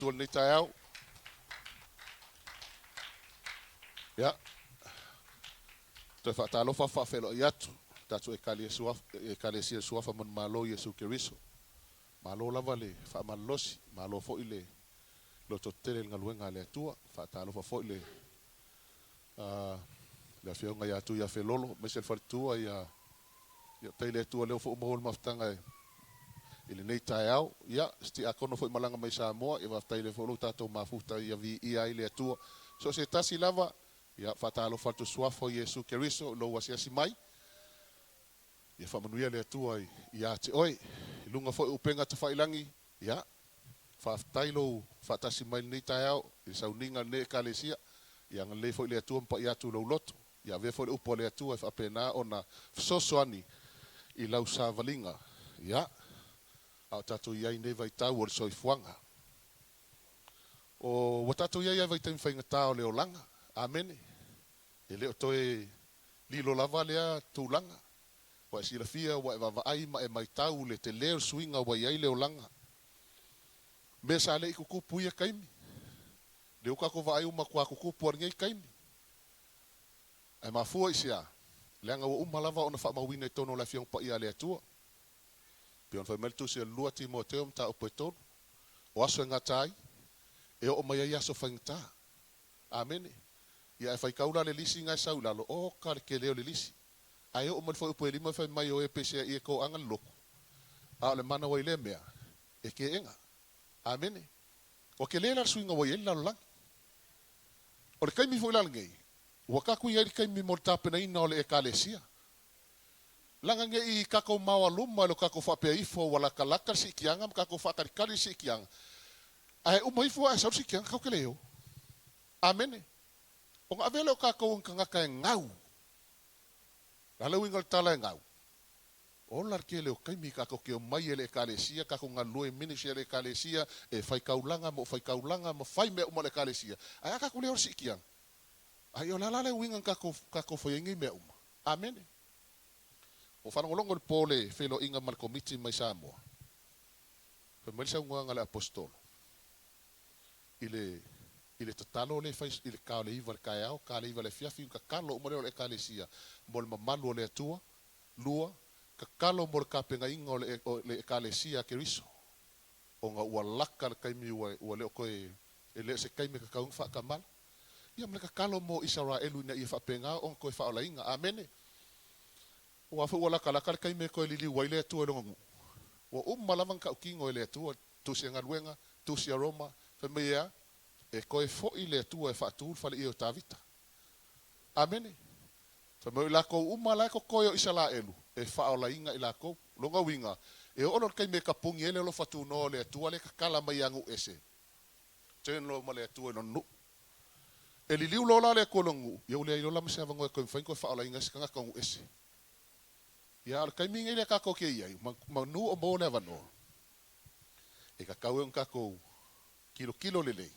tuol nei tae au. Ia. Toi whaatalofa whawhelo i atu. Tatu e kalesia suafa man malo Yesu Keriso. Malo lava le whaamalosi. Malo fo i le loto tele ngaluenga le atua. Whaatalofa fo i le le whionga i atu i a whelolo. Mesel wharitua i a teile atua leo fo umahol maftanga i le nei tae au. Ia, sti akono fo i malanga mai Samoa. I waftaile fo lo tatou mafuta i a vi i a ile atua. So se tasi lava. Ia whaatalofa tu suafo Yesu Keriso. Lo wasiasi mai. Ia whamanuia le atua i a te oi. I lunga fo i upenga te whailangi. Ia. Whaaftailo whaatasi mai nei tae au. I sauninga ne kalesia. Ia ngale fo i le atua mpa i atu lau loto. Ia ve fo i upo le atua i whapena o na sosoani i lau savalinga. Ia. Au tatu iai nei vai tau o le soifuanga. O watatu iai vai taimi whaingata o leo langa. Amene. E leo toe lilo lava lea tūlanga. Wa e silafia wa e vavaai ma e mai tau le te leo swinga wa iai leo langa. Me sa le i kukupu ia kaimi. Leo kako vaai uma kua kukupu aringai kaimi. E mafua isia. Leanga wa umalava ona whamawina i tono la fiong pa ia le atua. Pion fai meltu sia lua Timoteo mta upo e tono. O aso e ngatai. E o mai ai aso whaingta. Amene. Ia e whai kaula le lisi ngai sau lalo. O kare ke leo le lisi. Ai o mai fai upo e lima fai mai o e pese i e ko angan loko. A le mana wai le mea. E ke enga. Amene. O ke le la swinga wai ele lalo lang. O le kaimi fo ilalangei. Wakaku ia le kaimi mo tapena ina o le e kalesia. Langa nge i kako maua luma lo kako whapea ifo wala kalaka si kianga ma kako whakarikari si kianga. Ai uma ifo a sau si kianga kau ke leo. Amene. O ngā vele o kako ang kangaka e ngau. Lalau ingal tala e ngau. O lar ke leo kaimi kako ke o mai ele e kalesia, kako ngā lue minisi ele e kalesia, e whai kaulanga mo whai mea uma le kalesia. Ai a kako leo si kianga. Ai o lalale wingan kako whaingi mea uma. Amene. O whanangolongo le pole whelo inga mal komiti mai Samoa. Pe melisa unga le apostolo. Ile tatalo le fais ile ka le iva le kaiao, ka le iva le fiafi ka kalo umare le kalesia. Mol mamalu le atua, lua, ka kalo mol ka penga inga le kalesia Keriso. O nga ua laka le kaimi ua leo koe ele se kaimi ka kaung wha kamal. Ia mle ka kalo mo Israelu na ia wha penga o koe wha ola inga. Amene. Wa fu wala kala kar kai me ko lili waile tu longu. Wa malavan ka kingo ile tu tu se ngaluenga tu se aroma fe mea e ko fo ile tu e fa tu fa le tavita. Amen. Fa me la ko mala ko isala elu e fa ola inga ila ko longa winga e ono kai me ka pungi ele lo fa tu no le tu le kala mai angu ese. Ten lo male tu no no. E lili lo la le ko longu ye le lo la mse vango ko fa ola inga ska ka ngu ese. Ia al kaimi ngai le kako ke iai, ma nu o mo le vano. E ka kau en kako kilo lelei.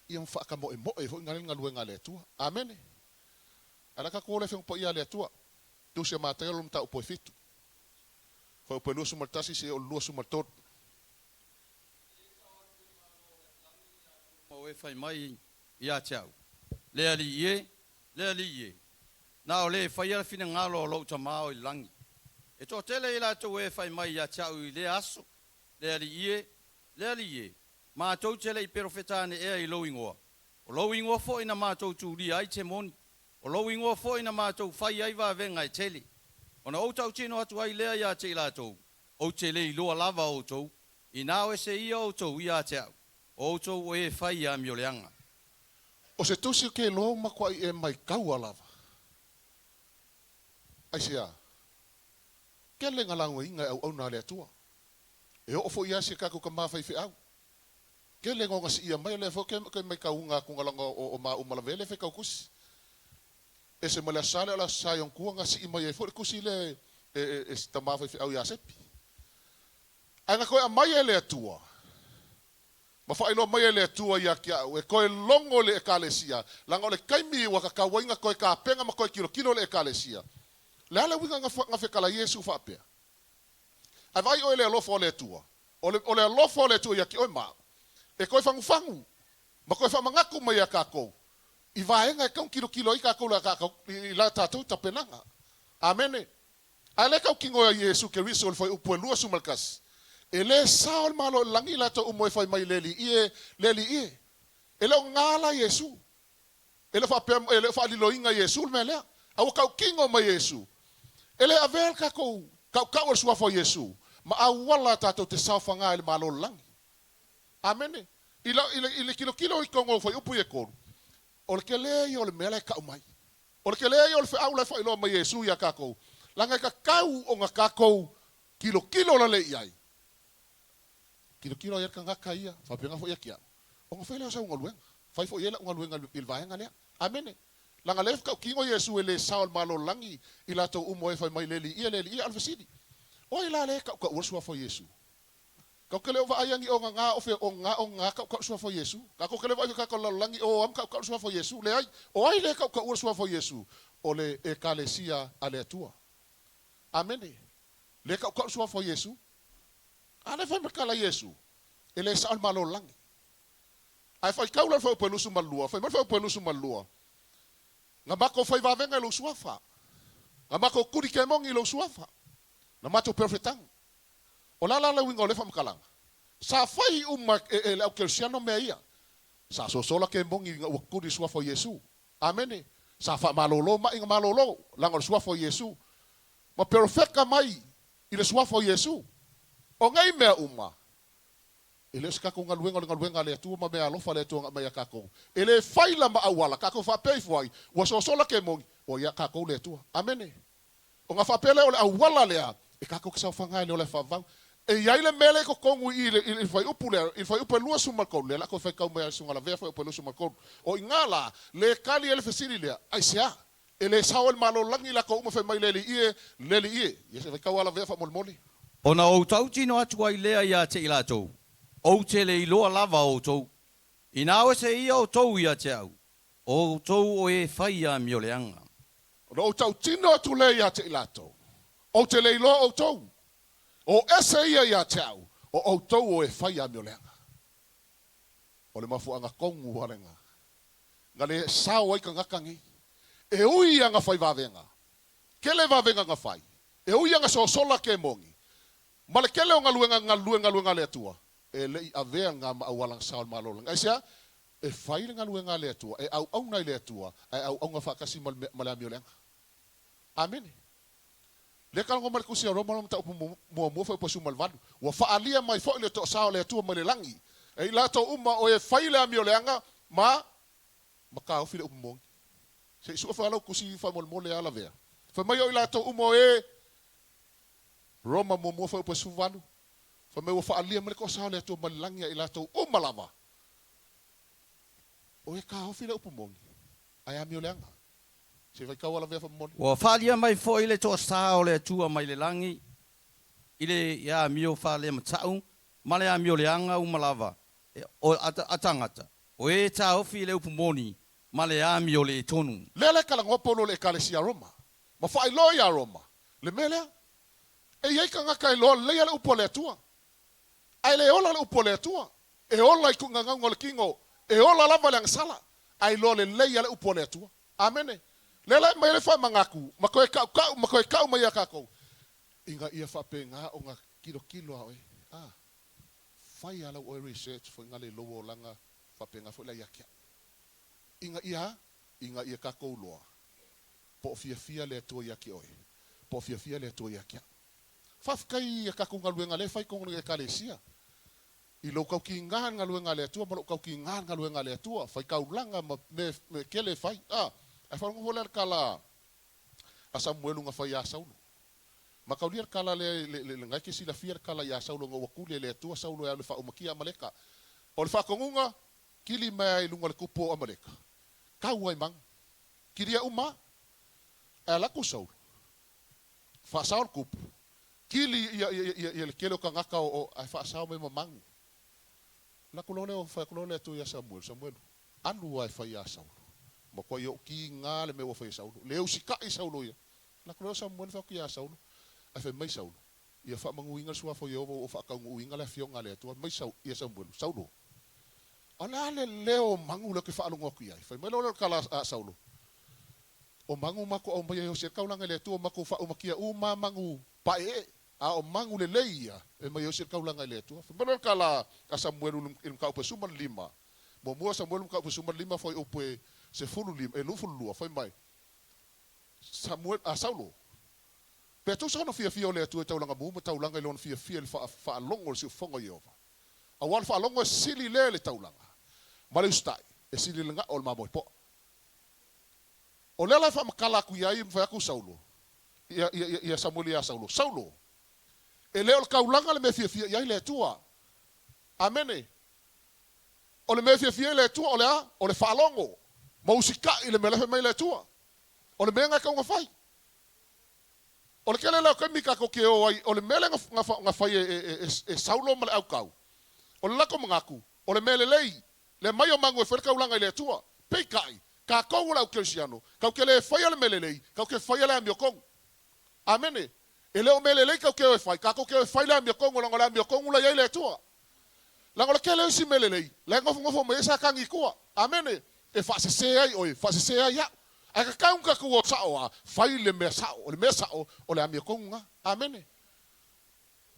Ia mfaka mo e fo ngal ngal wenga le tua. Amen. Ala ka ko le feng po ia le tua. Tu se mata lo mta po fitu. Fo po lu sumal tasi se o lu sumal tot. Mo e fai mai ia chau. Le ali ye. Na o le fai ala fina ngalo lo tamao i langi. E to tele ila to e fai mai ia chau i le aso. Le ali ye. Ma tau tele i profetane e i lo ingoa. O lo ingoa fo ina ma tau tūri ai te moni. O lo ingoa fo ina ma tau fai ai va venga i tele. O na o tau tino atu ai lea ia te ila tau. O tele i loa lava o tau. I nao e se ia o tau ia te au. O tau o e fai ia mioleanga. O se tusi ke lo makwa e mai kaua lava. Ai sea. Ke le ngalango inga au na le atua. E o fo ia se kako ka mawhai fi au. Ke le ngonga si ia mai le fo ke mai kaunga ku ngalango o ma umalavele fe kaukusi. E se mala sale ala sayon kuanga si mai e fo kusi le e sta mawhai fi au ia sepi. Anga koe a mai le atua. Ma fa ilo mai le atua ia kia e koe longo le ekalesia. Langa le kaimi wa ka kawainga koe ka penga ma koe kilo le ekalesia. Le ala winga nga whekala Yesu whapea. Ai vai o le alofo le tua. O le alofo le tua ia ki oi maa. E koe fangu. Ma koe whamangaku mai a kākou. I vaenga e kau kilo i kākou la kākou. I la tātou tapenanga. Amene. A le kau kingo a Yesu ke riso le whai upu e lua sumalkas. E le sao le malo langi la tau umo e whai mai leli ie. E leo ngala Yesu. E le wha inga Yesu le melea. Au kau kingo mai Yesu. E le avel kākou. Kau e suafo Yesu. Ma au wala tātou te sao whanga e le malo langi. Amene. Ile kilo i kongo whai upu e koru. O le ke le i o le mele kau mai. O le ke le i o le whaau le whai loa mai Yesu ia kākou. Langa ka kau o ngā kākou kilo la le iai. Kilo ia ka ngaka ia. Whapinga fo ia kia. O ngā whaile o sa unga luenga. Whai fo iela unga luenga ilvaenga lea. Amene. Langa le kau kingo Yesu e le sao malo langi i la tau umo e whai mai leli ia alfasidi. O i la le kau ursua fo Yesu. Kau kele o vaayangi o ngā ofe o ngā kau sua fo Yesu. Kau kele vai kau langi o am kau sua fo Yesu. Le ai o ai le kau ursua fo Yesu. O le ekalesia ale atua. Amene. Le kau sua fo Yesu. Ale fai makala Yesu. Ele sa malo langi. Ai fai kau la fai pelusu malua. Fai fai pelusu malua. Nga mako fai vavenga lo suafa. Nga mako kuri kemongi lo suafa. Na mato perfetang. O la winga o le whamakalang. Sa fai e au kersiano mea ia. Sa sosola ke mongi nga wakuri suafo Yesu. Amene. Sa fa malolo ma inga malolo. Langa suafo Yesu. Ma perfecta mai i le suafo Yesu. O ngai mea Ele ska ko ngaluenga le tu ma mea lofa le tu nga mea kako. Ele faila ma awala kako fa pei foi. Wa sosola ke mongi. O ya kako le tu. Amene. O nga fa pele o le awala le a. E kako ke sa fanga le fa vang. E ia ile mele ko kongu i fai upule i fai upe lua sumalkon le la ko fai kau mea sunga la vea fai upe lua sumalkon o ingala le kali ele fesiri le ai sea ele sao el malo langi la ko uma fai mai leli ie ia se fai kau ala vea fai molmoli ona o tau tino atu ai lea ia te ila tau o te le iloa lava o tau ina o se ia o tau ia te au o tau o e fai a mioleanga o tau tino atu le ia te ila tau o te le iloa o tau o ese ia tau o tau o e fai a mioleanga. O le mafuanga kongu warenga. Nga le sao ai ka ngakangi. E ui anga fai vavenga. Kele vavenga nga fai. E ui anga sosola ke mongi. Ma le kele o ngaluenga le atua. E le i avea nga maawalang sao malolang. Aisia, e fai le ngaluenga le atua. E au nai le atua. E au nga whakasi mala mioleanga. Amen. Le kalongo mal kusia roma ta mo fa posu malvadu wa faalia mai fo le to sao le tu mai langi e la to uma o e faile a mioleanga ma ka o file upmo se su fa lo kusi fa mol mole ala vea fa mai o la to uma e roma mo fa posu vanu fa mai o faalia mai ko sao le tu mai langi e la to uma lava o e ka o file upmo ai a mioleanga se vai kau ala vea whamoni. Wa whalia mai fo ile to sao le tua mai le langi. Ile ia mio whale matau. Male a mio le anga umalawa. O atangata. O e ta ofi le upumoni. Male a mio le tonu. Lele kala ngopolo le kalesia Roma. Ma whai loia Roma. Le melea. E iei ka ngaka i loa leia le upo le tua. Ai le ola le upo le tua. E ola i kunga ngango le kingo. E ola lava le angsala. Ai loa le leia le upo le tua. Amene. Lela mai le fa mangaku, makoe kau mai akako. Inga ia fa penga o nga kilo aoi. Fai ala o research fo ngale lowo langa fa penga fo la yakia. Inga ia kako loa. Po fia le to yaki oi. Po fia le to yakia. Fa kai kako ngaluenga le fai kong le kalesia. I lo kau ki ngan ngaluenga le tua, ma lo kau ki ngan ngaluenga le tua, fai kau langa me kele fai. Ai fa ngola kala asa muelu nga fa ya saulo ma kaulia kala le ngai ke sila fier kala ya saulo ngo wakule le tua saulo ya le fa umakia maleka o le fa kongunga kili mai lunga le kupo amaleka kau ai mang kiria uma ala ku saulo fa saul kupo kili ya le kelo kangaka o ai fa saul me mamang la kulole o fa kulole tu ya Samuel anu ai fa ya saulo ma ko yo ki ngale me wo fa saulo le o sika i saulo ya la ko Samuel fa ki ya saulo a fe mai saulo ia fa manguinga sua fo yo o fa ka nguinga le fionga le to mai sau ia saulo Ala le leo mangu le ke whaalunga ki ai. Whai melo le kala a Saulo. O mangu mako o mai o se kaulanga le tua mako wha umakia uma mangu pae. A o mangu le leia e mai o se kaulanga le tua. Whai melo le kala a Samuel ilum kaupe suma lima. Mo mua Samuel ilum kaupe suma lima foi upe se fulu lima. E lufulu lua. Whai mai. Samuel a Saulo. Pe tu sa no fia fia o le tua taulanga mu. Taulanga ilon fia fia le wha alongo le si ufongo Yehova. A wal wha alongo e sili le taulanga. Male ustai, e sili lenga o le mamoi po. O lela fa makala ku yai mfa ku Saulo. Ia Samuel ia Saulo. Saulo. E leo le kaulanga le me fia yai le tua. Amene. O le me fia le tua o le a, o le falongo. Mausika i le melefe mai le tua. O le menga ka nga fai. O le kele leo kemika ko ke o ai, o le mele nga fai e Saulo male au kau. O le lako mangaku, o le mele lei. Le mai o mango e whereka ulanga i le atua. Pei kai. Ka kongu lau kersiano. Kau ke le whaia le melelei. Kau ke whaia le amio kongu. Amene. E leo melelei kau ke o e whai. Ka kau ke o e whai le amio kongu. Lango le amio kongu la iai le atua. Lango le ke leo si melelei. Le ngofo me esa kangi kua. Amene. E whaase se ai oi. Whaase se ai ya. Ai ka kaunga kua sao a. Whai le mea sao. O le mea sao. O le amio kongu nga. Amene.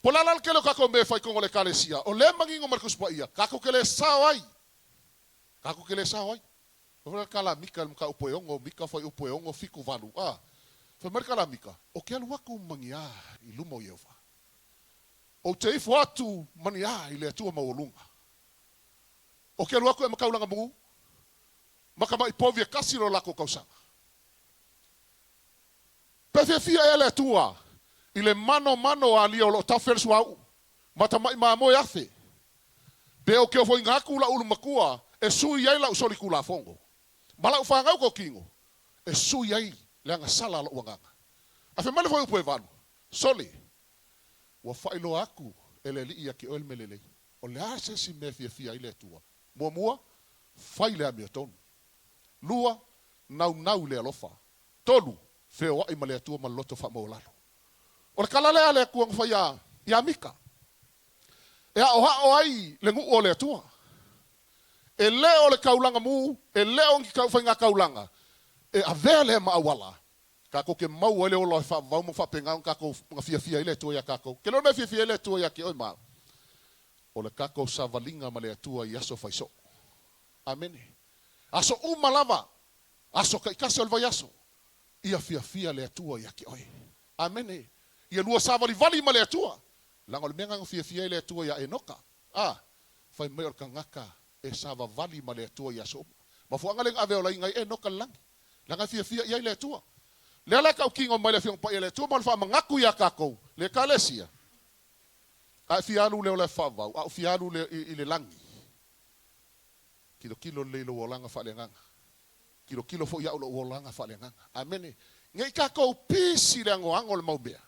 Polala ke leo kako me whai kongo le kalesia. O le mangingo Marcus pa ia. Kako ke le sao ai. Kako ke le sao ai. Fa kala mika mka upoeongo mika foi upoeongo fiku valu. Ah. Fa merkala mika. O ke alu aku mangia i lumo Yehova. O te ifo atu mangia i le atua maolunga. O ke alu aku e makaulanga mungu. Maka mai povia kasiro lako kausanga. Pefe fia ele atua. I le mano ali o lo tafel suau. Mata mai mamoe afe. Pe o ke o foi ngaku la ulu makua. E sui ai la usoli kula fongo. Mala ufangau ko kingo. E sui ai leanga sala la uanganga. Afe male foi upoe valu. Soli. Wa failo aku ele li ia ki oel melele. O le ase si me fia ile tua. Mua faile a mia tonu. Lua nau le alofa. Tolu feo ai male tua maloto fa maolalo. O le kalale ale kuang faya ya mika. E a oha o ai le ngu o le tua. E leo le kaulanga mu, e leo ngi kau whainga kaulanga. E a vele ma awala. Kako ke mau ele o lo fa vau mo fa penga kako nga fia ile tua ya kako. Ke lo me fia ile tua ya ki oi ma. O le kako sa valinga ma le tua yaso faiso. Amen. Aso umalava. Aso ka ikase olva yaso. Ia fia le tua ya ki oi. Amen. Ia lua sa vali ma le tua. Lango le menga fia ile tua ya enoka. Ah. Fai me or kangaka. E sava vali ma le tua ia so. Ma fuanga le ave ola ingai e no kalangi. Langa fia ia le tua. Le ala ka kingo mai le fiong pa le tua ma fa mangaku ia kako. Le kalesia. A fialu le ola fa va. A fialu le ile langi. Kilo le lo olanga fa le nganga. Kilo fo ia lo olanga fa le nganga. Amen. Ngai kako pisi le ngoango le maubea.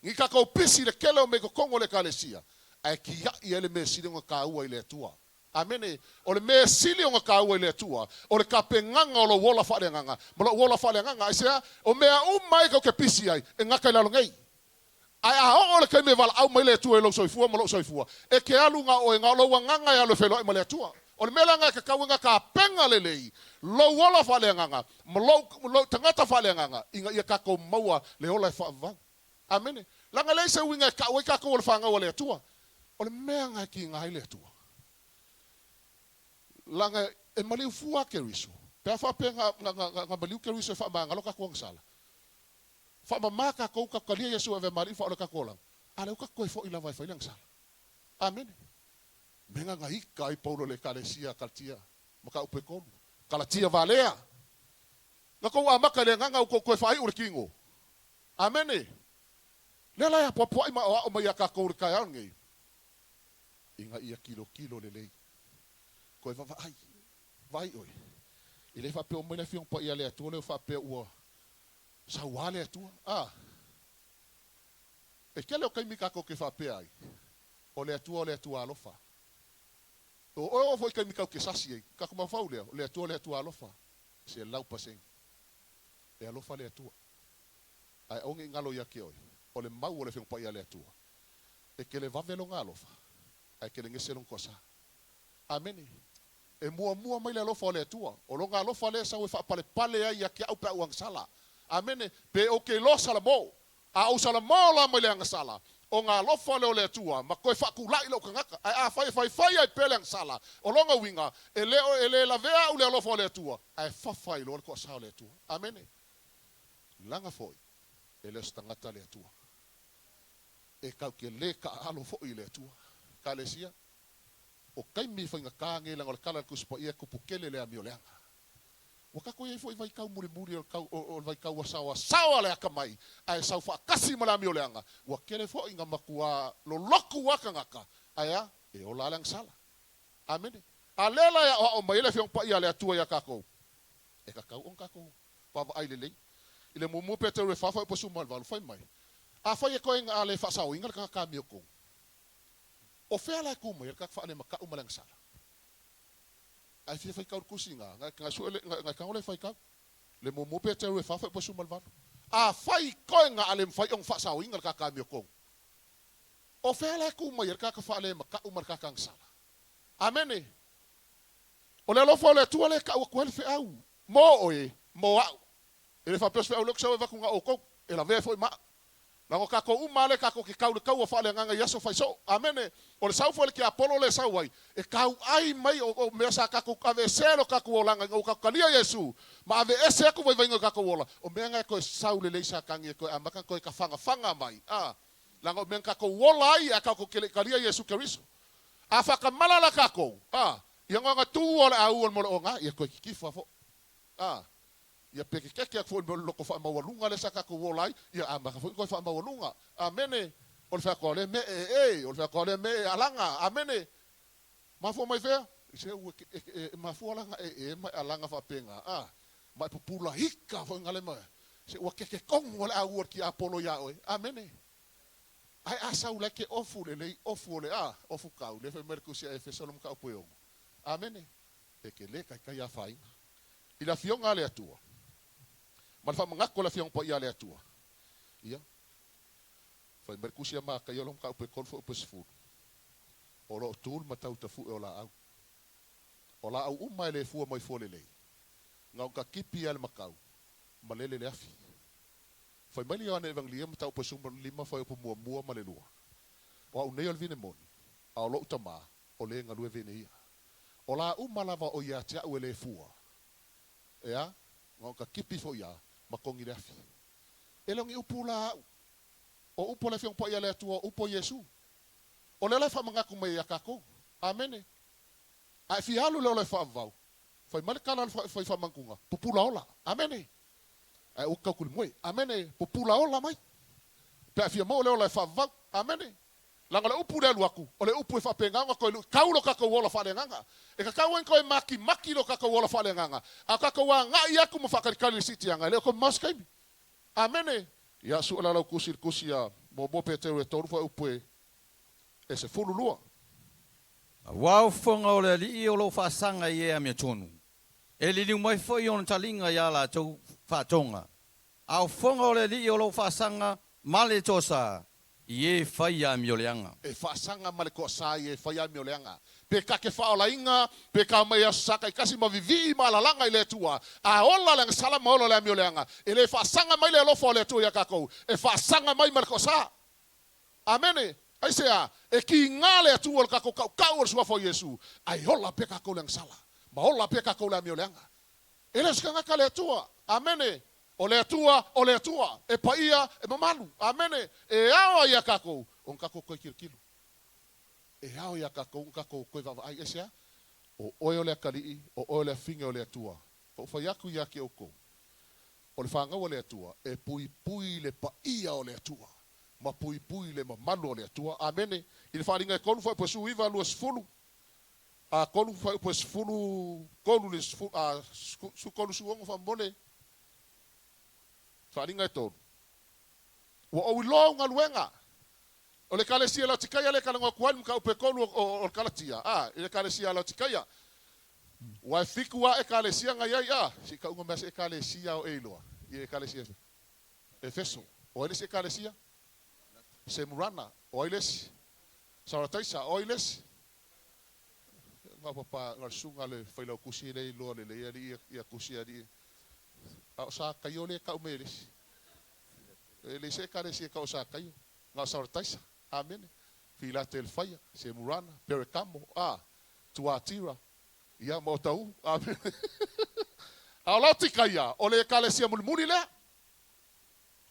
Ngai kako pisi le kele o me ko kongo le kalesia. Ai ki ia le me sile ngo ka ua ile tua. Amene, o le me sili o nga kaua ile tua, o le kapenganga o lo wola whare nganga, ma lo wola whare nganga, ai sea, o mea umai kau ke pisi ai, e ngaka ilalo ngai. Ai a o le kai me wala au mai le tua e lo soifua, ma lo soifua, e ke alunga o e nga lo wanganga e alo whelo e ma le tua. O le mela ngai ka kauenga ka penga le lei, lo wola whare nganga, ma lo tangata whare nganga, inga ia kako maua le ola e whaavang. Amene, langa le se winga ka oi kako o le whanga o le tua, o le mea ngai ki ngai le tua. Langa e maliu fua ke riso. Pe fa pe nga maliu ke riso fa manga lo ka ko sala. Fa mama ka ko ka kalia Yesu ave mari fa lo ka kolang. Ale ka ko fo ila vai fa ilang sala. Amen. Menga nga hika i Paulo le kalesia kaltia. Maka upe ko. Kalatia valea. Nga ko amaka le nga ko fa i ur kingo. Amen. Le la ya popo i ma o ma ya ka ko ur ka ngai. Inga ia kilo le lei. Koe vai oi. Ile fa pe o mena fiong pa ia le atua le fa pe ua. Sa wale atua. Ah. E kele o kai mika ko ke fa pe ai. O le atua alofa. O foi kai mika ke sasi ai. Ka kuma fau le atua alofa. Se lau paseng. E alofa le atua. Ai onge ngalo ia ke oi. O le mau o le fiong pa ia le atua. E kele vavelo ngalofa. Ai kele ngeselong kosa. Amen. e mua mai le alofa o le atua. O longa alofa le sa ue whaapale ai a kia au pe uang sala. Amene, pe o ke lo sala mo. A o sala mo la mai le anga sala. O ngā alofa le o le atua, ma koe whakulai lo kangaka. Ai a whai ai pe le anga sala. O longa winga, e le la vea u le alofa o le atua. Ai whawhai lo le kua sao le atua. Amene. Langa foi, e le stangata le atua. E kau ke le ka alo foi le atua. Ka le sia. O kaimi whainga kānge langa o le kala kuspa ia kupukele le amio leanga. Waka koe foi vai kau muri o vai kau sawa le aka mai. Ai sau whaakasi ma le amio leanga. Wa kele foi inga makua lo loku waka ngaka. Aia, e o la leang sala. Amene. A lela ya o mai le fiong pa ia le atua ia kako. E kakau on kako. Pava ai lelei. Ile mumu pete re fafa po sumal valu fai mai. A fai e koe inga ale whasau inga le kanga mio kong. O fea lai kuma, ia kaka whaane maka umalang sala. Ai fia whai kaur kusinga, ngai kangole whai kau. Le mumu pete re fafa po sumal valu. A fai koe nga ale mwhai ong whasau inga le kaka mio kong. O fea lai kuma, ia kaka whaane maka umalang kaka sala. Amene. O le lofo le tua le ka ua kuhele whi au. Mo oe, mo au. Ele fa pes au lokso va kunga oko ela ve foi ma la ko kako umale kako ki kau le kau fa le nganga yaso fa so amene o le sau fo le ki apolo le sau ai e kau ai mai o me sa kako ave selo kako o langa o kako kalia yesu ma ave ese ko vai venga kako ola o me nga ko sau le sa kangi ko amaka ko ka fanga mai la ko men kako ola ai kako kalia yesu keriso afa kamala la kako yang nga tu ola au mo nga ye ko ki fa fo ia peke keke ak foi loko fa mawalunga le saka ko wolai ia amba foi ko fa mawalunga amene o fa ko le me o fa ko le me alanga amene ma fo mai fe se ma fo alanga ma alanga fa penga ma popula hika fo ngale ma se o keke kong wala awor ki apolo ya o amene ai asa u leke ofu le ofu le ofu kau le fe merkusia e fe solom ka poyo amene e ke le kai ya fai ila fionga le atua man fa mangako la fiong po ia le atua ia fa merkusia ma ka yolom ka pe kon fo pe sfu o lo tul ma tau tafu o la au umma le fu mai fo le ngau ka kipi al makau ma le afi fa mali ona evangelium tau pe sumber lima fa po mua ma le lua o au neol vine mon au lo tama o le ngalu vine ia o la umma lava o ia tia o le fu ea ngau ka kipi fo ia makongi le afi elongi upula o upo le fiong po ia le atua upo yesu o le fa mangaku mai akako amene ai fi halu le fa vau foi mal kana foi fa mangunga popula ola amene ai o kakul moi amene popula ola mai pe fi mo le fa vau amene langa le upu le luaku o le upu fa penganga ko kaulo kako wola fa le nganga e ka kawen ko maki lo kako wola fa le nganga akako wa nga ia ku mo fa kali siti anga le ko maskai amene ya su la kusir kusia mo bo pete re toru fa upu e se fulu lua wow fonga o le li o lo fa sanga ia me tonu e li mai foi on talinga ya la to fa tonga au fonga o le li o lo fa sanga male tosa ie faia mioleanga e fa sanga male ko sa ie faia mioleanga pe ka ke fa ola inga pe ka mai saka kasi ma vivi ma la langa ile tua a ola lang sala ma ola mioleanga ele fa sanga mai le lo fo le tua ya kako e fa sanga mai male ko sa amene ai sea e ki ngale tua kako ka sua fo yesu ai ola pe ka ko lang sala ma ola pe ka ko la mioleanga ele skanga ka le tua amene o le tua e paia e mamalu amene e ao ia kako on kako ko kirkilo e ao ia kako on kako ko va ai esia o oyo le kali o oyo le finga o le tua o fa yaku ya ke oko o le fanga o le tua e pui le paia o le tua ma pui le mamalu o le tua amene il fa ringa kon fa posu iva lu sfulu a kon fa posu fulu kon lu su kon su on fa mole faringa todo o longa luenga o le kalesia la tikaya le kalanga kuan ka upekolu o kalatia le kalesia la tikaya wa fiku wa e kalesia nga ya si ka unga mes e kalesia o eloa e kalesia efeso o ele se kalesia semurana o ele sarataisa o ele nga papa nga sunga le failo kusi le lo le ia kusi ali a sa kayo le ka umelis le se kare se ka sa kayo nga sortaisa amen Philadelphia se murana pericamo tuatira ia mo tau amen alati kaya ole kalesia mulmuli le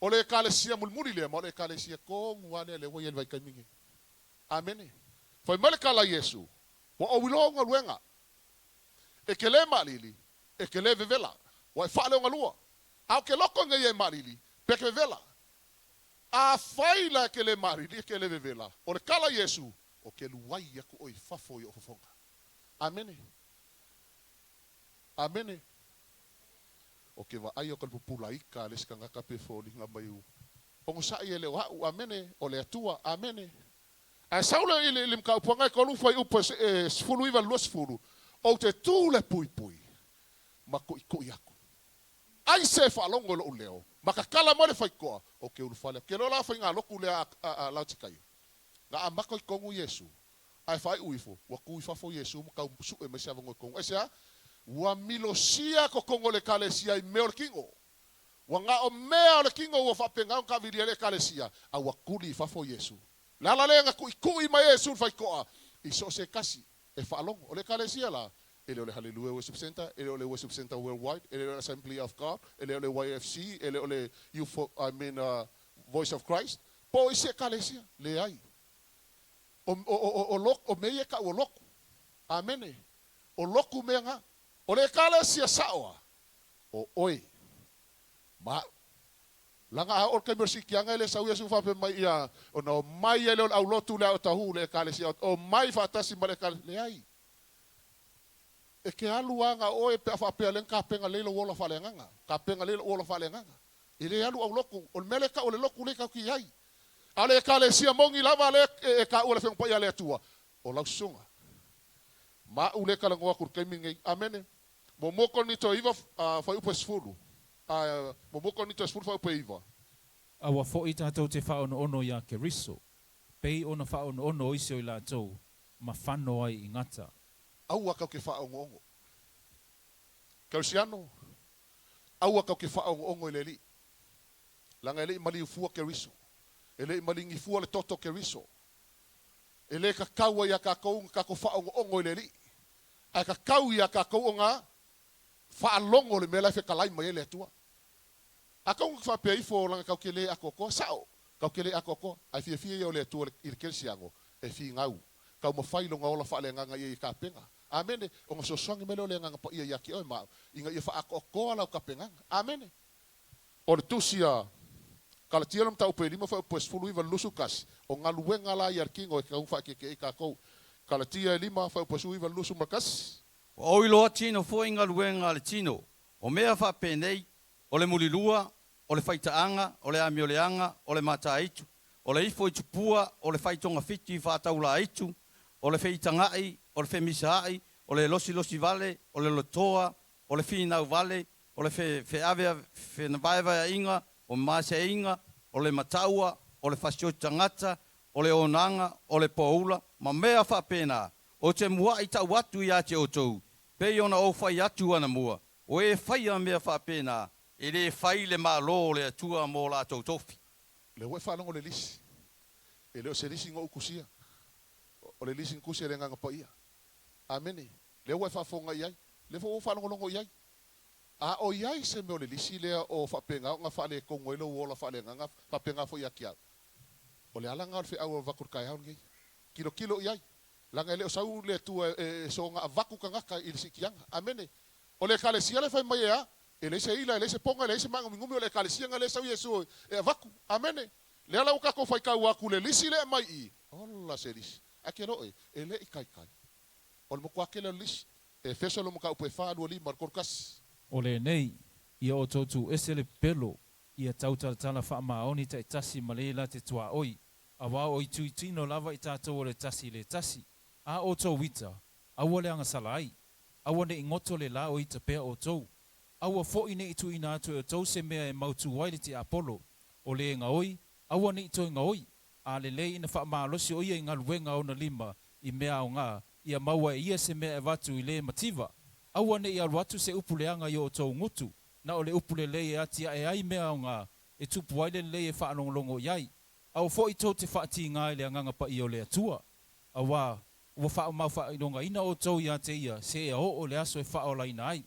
ole kalesia mulmuli le mo le kalesia ko ngwane le wo yel vai kamingi amen foi mal kala Yesu wa o wilonga luenga e ke le malili e ke le vevela wa fa le ngalua au ke loko ngai malili pe ke vevela a faila ke le malili ke le vevela o le kala Yesu o ke luai ya ko oi fafo yo fofonga amen amen o ke va ayo ka pupula ika le skanga ka pe fo li ngamayu o sa ye le wa amen o le atua amen a saula ile lim ka uponga ko lu foi upo sfulu iva lo sfulu o te tu le pui pui ma ko yako ai se fa longo lo leo ma ka kala mo le fai ko o ke ulu fale ke lo la fa nga lo ku le a la tikai nga a mako ko ngu Yesu ai fai uifo wa ku fa fo Yesu mo ka su e me sa ngo ko esa wa milosia ko kongo le kalesia i meor kingo wa nga o mea le kingo wa fa penga ka vili le kalesia a wa kuli fa fo Yesu la lenga ku i mai Yesu fai ko i so se kasi e fa long o le kalesia la ele ole hallelujah worship center ele ole worship center worldwide ele ole assembly of God ele ole YFC ele ole voice of Christ po i se kalesia le ai o lok o meye ka o lok amen o loku menga o le kalesia sawa o oi ma langa o ke mersi kianga le sau Yesu fa pe mai ia o no mai ele au lotu le tahu le kalesia o mai fa tasi male le ai e ke aluanga o e pe fa pe len ka penga le lo wola fa lenga ka penga le wola fa lenga ile alu au loku o mele ka o le loku le ka ki ai ale kalesia mongi lava le e ka o le feng pa ia le tua o lau sunga ma ule kala ngoa kur kemingi amen momoko ni to iva fa upo sfulu momoko ni to sfulu fa upo iva awa fo i tātou te whaono ia ke riso. Pei ona whaono isi o i lātou, ma whano ai i ngata. Aua kau ke whaongo. Kau siano, aua kau ke whaongo i le li. Langa ele i mali ufua ke riso. Ele i mali ngifua le toto ke riso. Ele ka kaua ia ka kou kako whaongo i le li. Ai ka kau ia ka kou ngā whaalongo le mela fe kalai mai ele atua. A kau ngā whapea ifo langa kau ke le akoko sao. Kau ke le akoko ai fia ia o le atua i le kelsiango e fi ngau. Kau mawhai longa ola whaale nganga ia i ka penga. Amene. O ngā soswangi mele o le nganga pa ia ia ki oi mao. Inga ia wha akoko ala o ka penga. Amene. O le tusia kala tialam tau pe lima fa pues fulu iva lusukas. O ngā luenga la iar kingo e kau wha ke i ka kou. Kala tia lima fa pues iva lusu markas. O iloa tino fo inga luenga le tino. O mea wha penei, o le mulilua, o le whaitaanga, o le amioleanga, o le mata aitu. O le ifo i tupua, o le whaitonga fiti whataula aitu. O le whaitangai, o le whemisaai, o le losi vale, o le lotoa, o le whinau vale, o le wheawea, whenawaiwai inga, o maase inga, o le mataua, o le whasio tangata, o le onanga, o le poula, ma mea whapena, o te mua i tau atu i ate o tau, pei ona o whai atu ana mua, o e whai a mea whapena, e le whai le malo le atua mō la tau tofi. Le ue whanongo le lisi. E leo se lisi ngō ukusia. O le lisi nkusia le nganga pa ia. Amene. Le ue whafonga iai. Le fo whanongo longo iai. A o iai se meo le lisi lea o whapenga o ngā whale kongo ilo uola whale nganga whapenga fo ia kia. O le alanga o le whiau o vakur kai haun gei. Kilo iai. Langa leo sau le tua so ngā vaku kangaka ili sikianga. Amene. O le kale sia le whai mai ea. E le se ila, e le se ponga, e le se manga mingumi o le kalesia nga le sau Yesu e vaku. Amene. Le ala uka ko whai kau aku le lisi le mai i. Ola se lisi. Ake roe, e le i kai. O le mokua ke le lisi. E feso lo muka upe whaadua li markorkas. O le nei, ia o tautu ese le pelo, ia tautatala wha maoni ta i tasi malela te tua oi. A wao o i tuitino lava i tātou o le tasi. A o tau wita, aua le anga salai. Aua ne ingoto le la o i tapea o tau. Aua fo ine i tu ina atu e tau se mea e mautu waile te Apollo. O le nga oi, aua ne i toi nga oi. A le ina wha maalosi o ia i ngā luenga o na lima i mea o ngā ia maua ia se mea watu i le mativa. Aua ne ia watu se upuleanga i o tau ngutu, na o le upulele e atia e ai mea o ngā, e tupu aile le e whaanongolongo iai. Au fo i tau te whaati ngā le anganga pa i o le atua. Awa, ua wha mau wha inonga ina o tau ia te ia, se e o le aso e wha o laina ai.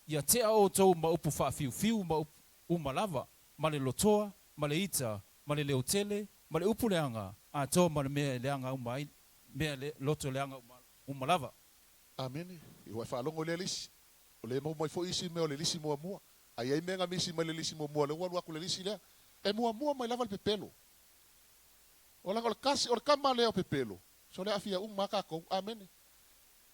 Ia te o tau ma upu wha fiu fiu, ma umalava, ma le lotoa, ma le ita, ma le leotele, ma le upu leanga, a tau ma le mea leanga umai, mea le loto leanga umalava. Amene. I wai whaalongo le lisi. O le mau mai fo isi me o le lisi mua mua. Ai ai menga misi mai le lisi mua mua. Le walu aku le lisi lea. E mua mua mai lava le pepelo. O langa o le kasi, o le kama lea o pepelo. So le afia maka kou. Amene.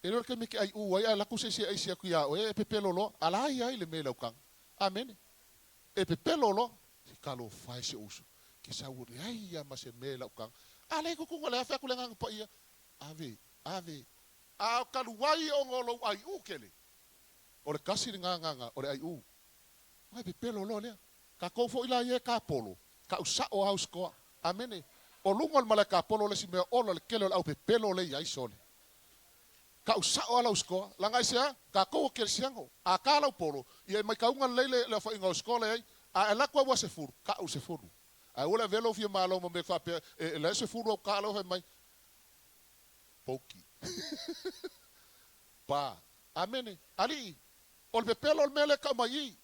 E lor ke miki ai uai, ai laku se ai sia kuia o e pepelo lo. Ala ai le me laukang. Amene. E pepelo lo. Si kalo fai se uso. Ki sa uri ai ya ma se me laukang. Ale kukunga le afia kulengang pa ia. Ave. A kaluai o ngolo ai ukele. O le kasi nganga o le ai u. Ai pepelo lo lea. Ka kofo ila ye ka polo. Ka usa o house ko. Amene. O lungol mala ka polo le si mea ola le kele au pepelo le ai sole. Ka usa o ala usko. Langa isia ka ko ke siango. A ka la polo. Ia mai ka unga le fa ingo skole ai. A la kwa wa se furu. Ka u se furu. A ola velo fia malo mo me fa pe le se furu ka lo mai. Poki. Pa. Amene. Ali. O le pepelo le mele ka mai.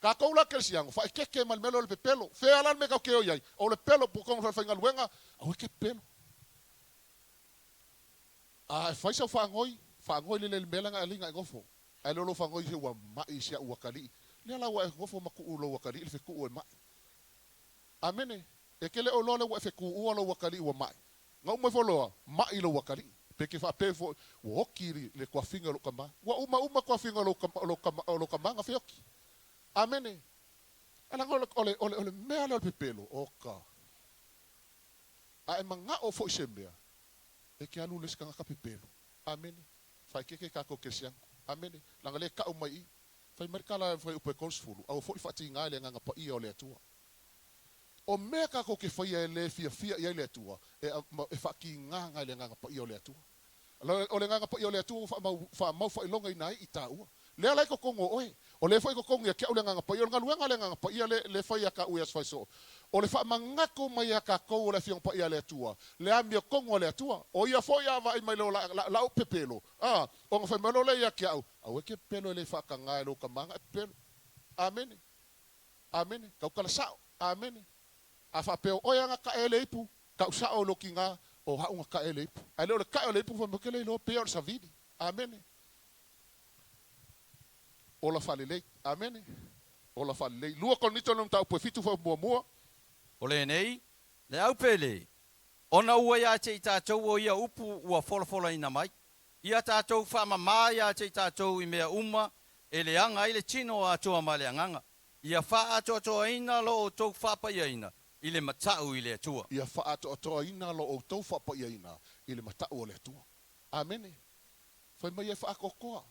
Ka koula ke siango. Fa ke mal melo le pepelo. Fe alan me ka ke o yai. O le pelo po kong fa inga luenga. O ke pelo. A fai sa fa ngoi le mela nga linga ngofo. Ai lolo fa ngoi se wa mai sia wa kali. Le la wa ngofo maku ulo wa kali le fe ku o mai. Amene. E kele o lole wa fe ku o lo wa kali wa mai. Nga mo fo lo mai lo wa kali. Peke fa pe fo wo kiri le kwa finga lo kama. Wa uma kwa finga lo kama nga fe oki. Amene. Ala ole mea le pepelo oka. A manga o fo sembea. E ke alu les kanga ka pepelo. Amene. Fai keke ka ko kesiang. Amene. Langa le ka o mai. Fai merkala fai upe konsfulu. Au fo fati nga le nga pa ia o le atua. O mea ka ko ke fai le fia ia le atua. E fa ki nga le nga pa ia o le atua. O le nga pa ia o le atua fa mau fa ilonga inai itaua. Le ala ko kongo oe. O le foi ko kongo ke o le nga pa ia nga luenga le nga pa ia le fai ka uas fai so. O le fa mangako mai ka ko le fiong pa ia le atua. Le amia kongo le atua. O ia foi ava mai la o pepelo. O nga fa melo le ia ke au. Au ke pelo le fa ka nga lo ka manga pelo. Amen. Amen. Ka kala sao. Amen. A fa pe o ia nga ka ele ipu. Ka sao lo kinga o ha nga ka ele ipu. Ai le ka ele ipu fa mo ke le lo pe o sa vidi. Amen. Ola falelei. Amen. Ola falelei. Lua konito nom tau po fitu fa mua. O le nei, le au pele. Ona ua ia te i tātou o ia upu ua wholofola ina mai. Ia tātou whamama ia te i tātou i mea uma, e le anga i le tino a toa ma le anganga. Ia wha atoa ina lo o tau whapaia ina, i le matau i le atua. Ia wha atoa ina lo o tau whapaia ina, i le matau o le atua. Amene. Whai mai e wha akokoa.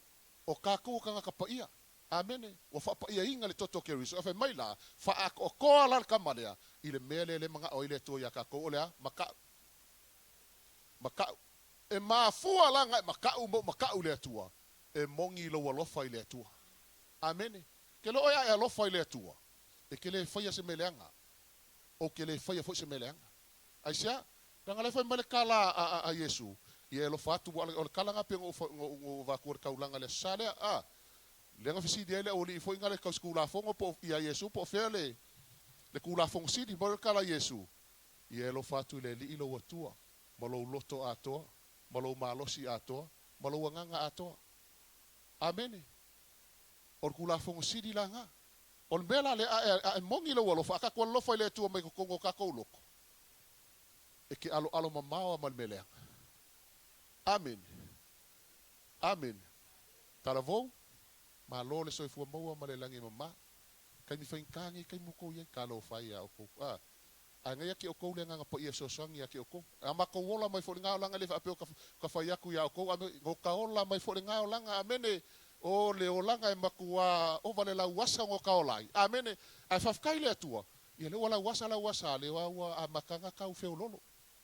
O kākou kanga kapaia. Amene. Wa whapaia inga le toto ke riso. Whai mai la, wha akokoa lan kamalea. I le mele le mga oile tua ia kākou o lea, makau. Makau. E mafua langa, makau le atua. E mongi lo alofa i le atua. Amene. Ke lo oia e alofa i le atua. E ke le whaia se meleanga. O ke le whaia fo se meleanga. Aisia, ranga le whai mele kala a Yesu. I e lo fatu, o le kalanga pe ngō vakuar kaulanga le salea. Lenga fisi dia le o li fo inga le kauskula fongo po ia Yesu po fele. Le kula fongo sidi, mo le kala Yesu. I e lo fatu le li ilo watua. Malo loto atoa. Malo malosi atoa. Malo wanganga atoa. Amene. Or kula fongo sidi la nga. On bela le a mongi lo walo fa ka ko lo fa le tu mai ko kongo ka ko loko. E ke alo mamawa mal melea. Amen. Amen. Taravou. Ma lo le soi fu maua ma le langi mama. Kai mi fain kangi kai mo ko ye ka lo fa ya o ko. Anga ya ki o ko le nga po ye so sang ya ki o ko. Ama ko wola mai fo nga langa le fa pe ka fa ya ku ya o ko go ka ola mai fo nga langa amene. O le olanga e makua o vale la wasa ngo kaolai. Amene. Ai fafkai le atua. Ia le wala wasa le wa a makanga kau feololo.